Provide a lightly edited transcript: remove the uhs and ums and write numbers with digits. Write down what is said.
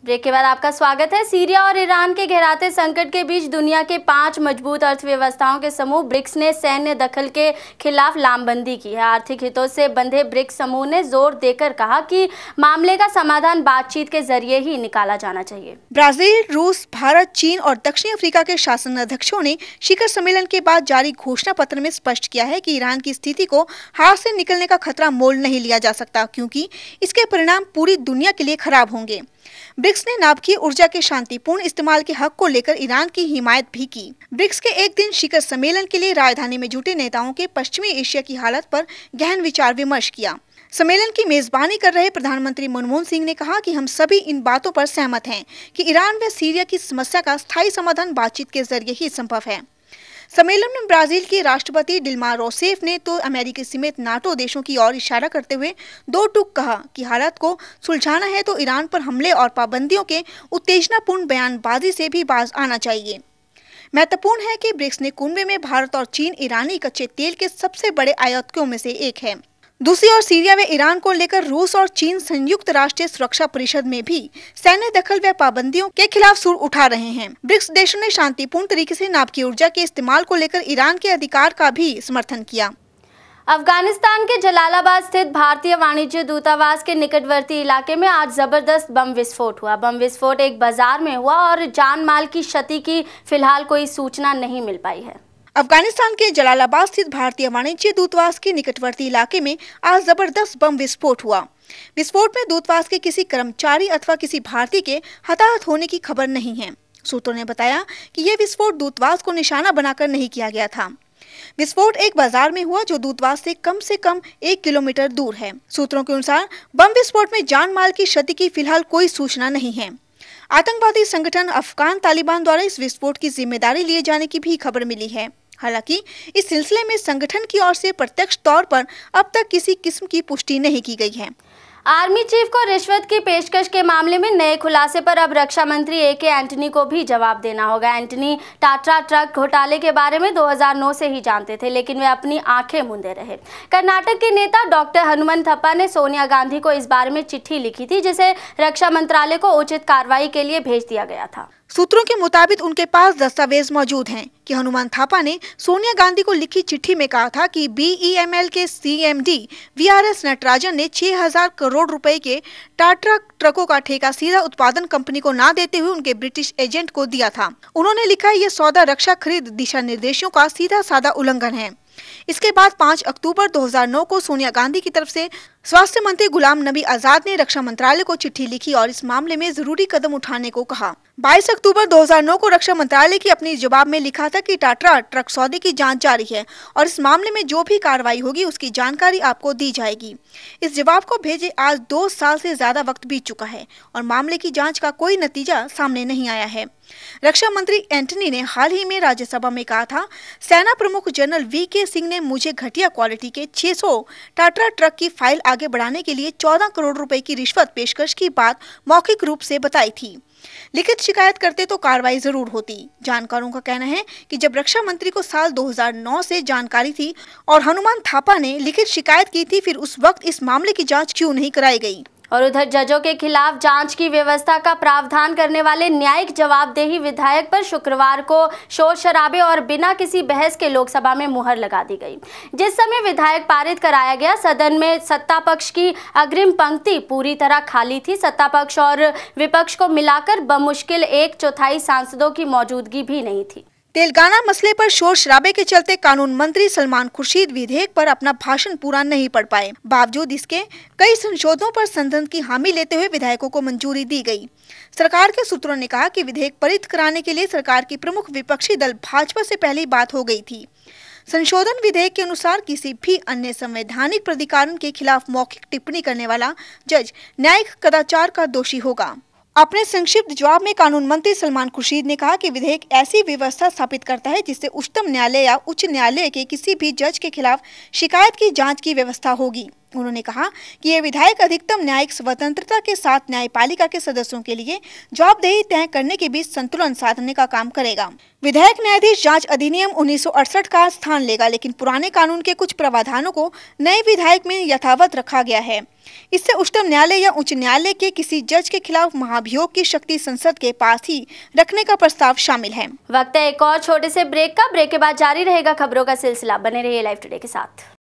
Break के बाद आपका स्वागत है। सीरिया और ईरान के गहराते संकट के बीच दुनिया के 5 मजबूत अर्थव्यवस्थाओं के समूह ब्रिक्स ने सैन्य दखल के खिलाफ लामबंदी की है। आर्थिक हितों से बंधे ब्रिक्स समूह ने जोर देकर कहा कि मामले का समाधान बातचीत के जरिए ही निकाला जाना चाहिए। ब्राजील, रूस, भारत, चीन और दक्षिण अफ्रीका के शासनाध्यक्षों ने शिखर सम्मेलन के बाद जारी घोषणा पत्र में स्पष्ट किया है कि ईरान की स्थिति को हाथ से निकलने का खतरा मोल नहीं लिया जा सकता, क्योंकि इसके परिणाम पूरी दुनिया के लिए खराब होंगे। ब्रिक्स ने नाभिकीय ऊर्जा के शांतिपूर्ण इस्तेमाल के हक को लेकर ईरान की हिमायत भी की। ब्रिक्स के एक दिन शिखर सम्मेलन के लिए राजधानी में जुटे नेताओं के पश्चिमी एशिया की हालत पर गहन विचार विमर्श किया। सम्मेलन की मेजबानी कर रहे प्रधानमंत्री मनमोहन सिंह ने कहा कि हम सभी इन बातों पर सहमत हैं कि ईरान व सीरिया की समस्या का स्थायी समाधान बातचीत के जरिए ही संभव है। सम्मेलन में ब्राजील के राष्ट्रपति डिल्मा रोसेफ ने तो अमेरिका समेत नाटो देशों की ओर इशारा करते हुए दो टूक कहा कि हालात को सुलझाना है तो ईरान पर हमले और पाबंदियों के उत्तेजनापूर्ण बयानबाजी से भी बाज आना चाहिए। महत्वपूर्ण है कि ब्रिक्स ने कुनबे में भारत और चीन ईरानी कच्चे तेल के सबसे बड़े आयातकों में से एक है। दूसरी ओर सीरिया व ईरान को लेकर रूस और चीन संयुक्त राष्ट्रीय सुरक्षा परिषद में भी सैन्य दखल व पाबंदियों के खिलाफ सुर उठा रहे हैं। ब्रिक्स देशों ने शांतिपूर्ण तरीके से नाभिकीय ऊर्जा के इस्तेमाल को लेकर ईरान के अधिकार का भी समर्थन किया। अफगानिस्तान के जलालाबाद स्थित भारतीय वाणिज्य दूतावास के निकटवर्ती इलाके में आज जबरदस्त बम विस्फोट हुआ। बम विस्फोट एक बाजार में हुआ और जान माल की क्षति की फिलहाल कोई सूचना नहीं मिल पाई है। अफगानिस्तान के जलालाबाद स्थित भारतीय वाणिज्य दूतावास के निकटवर्ती इलाके में आज जबरदस्त बम विस्फोट हुआ। विस्फोट में दूतावास के किसी कर्मचारी अथवा किसी भारतीय के हताहत होने की खबर नहीं है। सूत्रों ने बताया कि यह विस्फोट दूतावास को निशाना बनाकर नहीं किया गया था। विस्फोट एक बाजार में हुआ जो दूतावास से कम 1 किलोमीटर दूर है। सूत्रों के अनुसार बम विस्फोट में जान माल की क्षति की फिलहाल कोई सूचना नहीं है। आतंकवादी संगठन अफगान तालिबान द्वारा इस विस्फोट की जिम्मेदारी लिए जाने की भी खबर मिली है। हालांकि इस सिलसिले में संगठन की ओर से प्रत्यक्ष तौर पर अब तक किसी किस्म की पुष्टि नहीं की गई है। आर्मी चीफ को रिश्वत की पेशकश के मामले में नए खुलासे पर अब रक्षा मंत्री ए.के. एंटनी को भी जवाब देना होगा। एंटनी टाटा ट्रक घोटाले के बारे में 2009 से ही जानते थे, लेकिन वे अपनी आंखें मूंदे रहे। कर्नाटक के नेता डॉक्टर हनुमंथप्पा ने सोनिया गांधी को इस बारे में चिट्ठी लिखी थी, जिसे रक्षा मंत्रालय को उचित कार्रवाई के लिए भेज दिया गया था। सूत्रों के मुताबिक उनके पास दस्तावेज मौजूद हैं कि हनुमंथप्पा ने सोनिया गांधी को लिखी चिट्ठी में कहा था कि बीईएमएल के सीएमडी वीआरएस नटराजन ने 6000 करोड़ रुपए के टाटा ट्रकों का ठेका सीधा उत्पादन कंपनी को ना देते हुए उनके ब्रिटिश एजेंट को दिया था। उन्होंने लिखा, यह सौदा रक्षा खरीद दिशा निर्देशों का सीधा साधा उल्लंघन है। इसके बाद 5 अक्टूबर 2009 को सोनिया गांधी की तरफ से स्वास्थ्य मंत्री गुलाम नबी आजाद ने रक्षा मंत्रालय को चिट्ठी लिखी और इस मामले में जरूरी कदम उठाने को कहा। 22 अक्टूबर 2009 को रक्षा मंत्रालय की अपनी जवाब में लिखा था कि टाटा ट्रक सौदे की जांच जारी है और इस मामले में जो भी कार्रवाई होगी उसकी जानकारी आपको दी जाएगी। इस जवाब को भेजे आज 2 साल से ज्यादा वक्त बीत चुका है और मामले की जांच का कोई नतीजा सामने नहीं आया है। रक्षा मंत्री एंटनी ने हाल ही में राज्यसभा में कहा था, सेना प्रमुख जनरल वी.के. सिंह ने मुझे घटिया क्वालिटी के 600 टाटा ट्रक की फाइल आगे बढ़ाने के लिए 14 करोड़ रुपए की रिश्वत पेशकश की बात मौखिक रूप से बताई थी। लिखित शिकायत करते तो कार्रवाई जरूर होती। जानकारों का कहना है कि जब रक्षा मंत्री को साल 2009 से जानकारी थी और हनुमंथप्पा ने लिखित शिकायत की थी, फिर उस वक्त इस मामले की जांच क्यों नहीं कराई गई। और उधर जजों के खिलाफ जांच की व्यवस्था का प्रावधान करने वाले न्यायिक जवाबदेही विधेयक पर शुक्रवार को शोर शराबे और बिना किसी बहस के लोकसभा में मुहर लगा दी गई। जिस समय विधेयक पारित कराया गया, सदन में सत्ता पक्ष की अग्रिम पंक्ति पूरी तरह खाली थी। सत्ता पक्ष और विपक्ष को मिलाकर बमुश्किल 1/4 सांसदों की मौजूदगी भी नहीं थी। तेलंगाना मसले पर शोर शराबे के चलते कानून मंत्री सलमान खुर्शीद विधेयक पर अपना भाषण पूरा नहीं पढ़ पाए। बावजूद इसके कई संशोधनों पर संसद की हामी लेते हुए विधायकों को मंजूरी दी गई। सरकार के सूत्रों ने कहा कि विधेयक पारित कराने के लिए सरकार की प्रमुख विपक्षी दल भाजपा से पहले बात हो गई थी। संशोधन विधेयक के अनुसार किसी भी अन्य संवैधानिक प्राधिकरण के खिलाफ मौखिक टिप्पणी करने वाला जज न्यायिक कदाचार का दोषी होगा। अपने संक्षिप्त जवाब में कानून मंत्री सलमान खुर्शीद ने कहा कि विधेयक ऐसी व्यवस्था स्थापित करता है जिससे उच्चतम न्यायालय या उच्च न्यायालय के किसी भी जज के खिलाफ शिकायत की जांच की व्यवस्था होगी। उन्होंने कहा कि ये विधायक अधिकतम न्यायिक स्वतंत्रता के साथ न्यायपालिका के सदस्यों के लिए जवाबदेही तय करने के बीच संतुलन साधने का काम करेगा। विधायक न्यायाधीश जांच अधिनियम 1968 का स्थान लेगा, लेकिन पुराने कानून के कुछ प्रावधानों को नए विधायक में यथावत रखा गया है। इससे उच्चतम न्यायालय या उच्च न्यायालय के किसी जज के खिलाफ महाभियोग की शक्ति संसद के पास ही रखने का प्रस्ताव शामिल है। वक्त है एक और छोटे से ब्रेक का। ब्रेक के बाद जारी रहेगा खबरों का सिलसिला। बने रहिए लाइव टुडे के साथ।